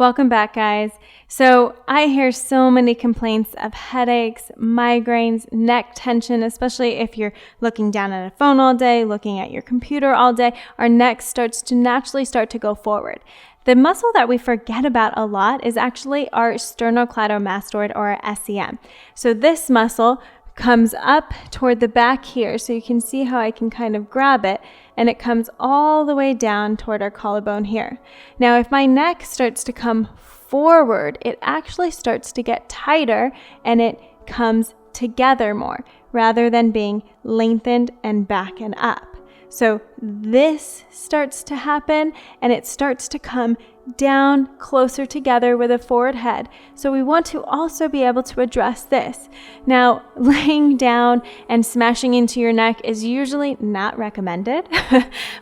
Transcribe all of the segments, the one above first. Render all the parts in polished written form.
Welcome back, guys. So I hear so many complaints of headaches, migraines, neck tension, especially if you're looking down at a phone all day, looking at your computer all day. Our neck starts to naturally go forward. The muscle that we forget about a lot is actually our sternocleidomastoid, or our SCM. So this muscle comes up toward the back here. So you can see how I can kind of grab it, and it comes all the way down toward our collarbone here. Now, if my neck starts to come forward, it actually starts to get tighter and it comes together more rather than being lengthened and back and up. So this starts to happen and it starts to come down closer together with a forward head. So we want to also be able to address this. Now, laying down and smashing into your neck is usually not recommended,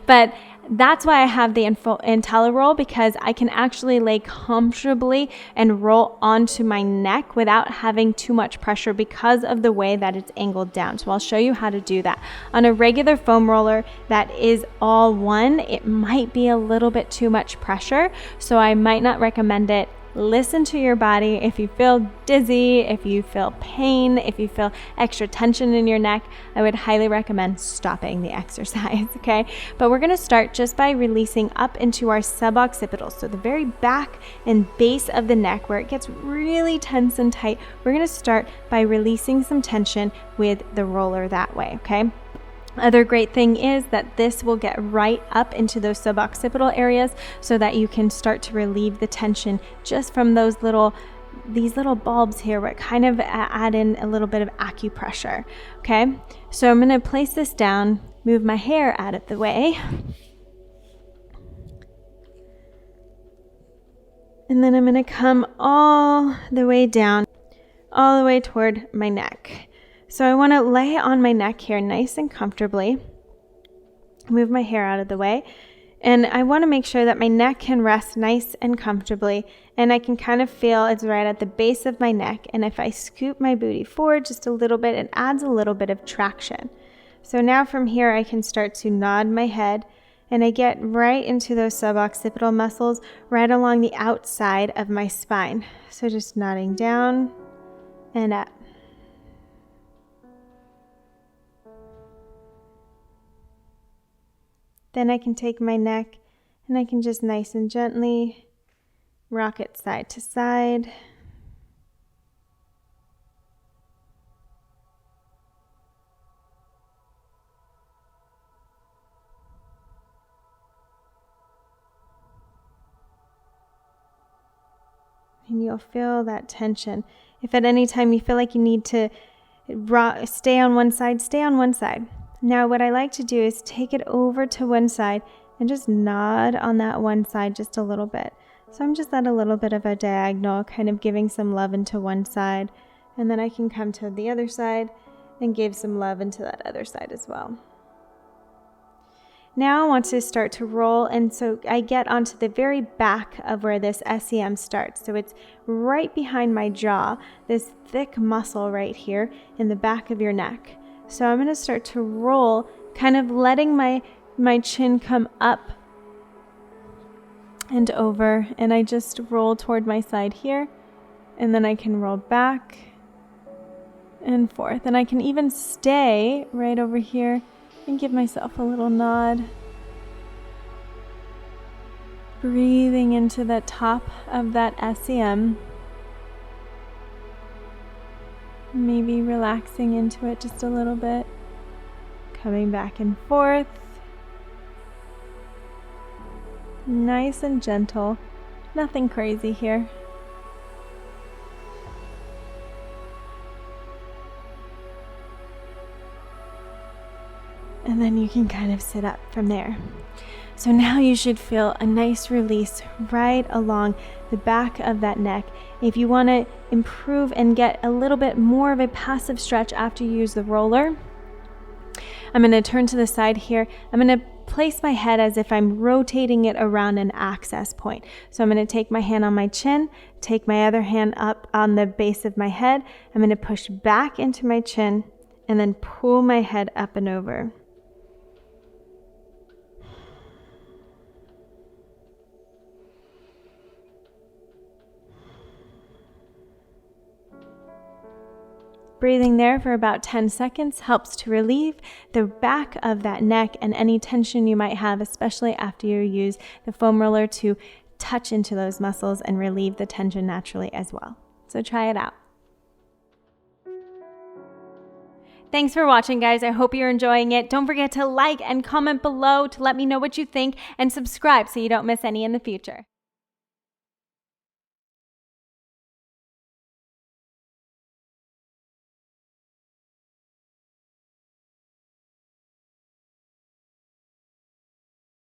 but that's why I have the IntelliRoll, because I can actually lay comfortably and roll onto my neck without having too much pressure because of the way that it's angled down. So I'll show you how to do that. On a regular foam roller that is all one, it might be a little bit too much pressure, so I might not recommend it. Listen to your body. If you feel dizzy, if you feel pain, if you feel extra tension in your neck, I would highly recommend stopping the exercise, okay? But we're going to start just by releasing up into our suboccipital, so the very back and base of the neck where it gets really tense and tight. We're going to start by releasing some tension with the roller that way, okay? Other great thing is that this will get right up into those suboccipital areas so that you can start to relieve the tension just from these little bulbs here, where it kind of add in a little bit of acupressure. Okay, so I'm going to place this down, move my hair out of the way, and then I'm going to come all the way down, all the way toward my neck. So I want to lay on my neck here nice and comfortably, move my hair out of the way, and I want to make sure that my neck can rest nice and comfortably, and I can kind of feel it's right at the base of my neck, and if I scoop my booty forward just a little bit, it adds a little bit of traction. So now from here I can start to nod my head, and I get right into those suboccipital muscles right along the outside of my spine. So just nodding down and up. Then I can take my neck and I can just nice and gently rock it side to side. And you'll feel that tension. If at any time you feel like you need to stay on one side, stay on one side. Now what I like to do is take it over to one side and just nod on that one side just a little bit. So I'm just at a little bit of a diagonal, kind of giving some love into one side, and then I can come to the other side and give some love into that other side as well. Now I want to start to roll, and so I get onto the very back of where this SCM starts. So it's right behind my jaw, this thick muscle right here in the back of your neck. So I'm going to start to roll, kind of letting my chin come up and over, and I just roll toward my side here, and then I can roll back and forth, and I can even stay right over here and give myself a little nod, breathing into the top of that SCM. Maybe relaxing into it just a little bit, coming back and forth, nice and gentle, nothing crazy here. And then you can kind of sit up from there. So now you should feel a nice release right along the back of that neck. If you want to improve and get a little bit more of a passive stretch after you use the roller, I'm going to turn to the side here. I'm going to place my head as if I'm rotating it around an access point. So I'm going to take my hand on my chin, take my other hand up on the base of my head. I'm going to push back into my chin and then pull my head up and over. Breathing there for about 10 seconds helps to relieve the back of that neck and any tension you might have, especially after you use the foam roller to touch into those muscles and relieve the tension naturally as well. So try it out. Thanks for watching, guys. I hope you're enjoying it. Don't forget to like and comment below to let me know what you think, and subscribe so you don't miss any in the future.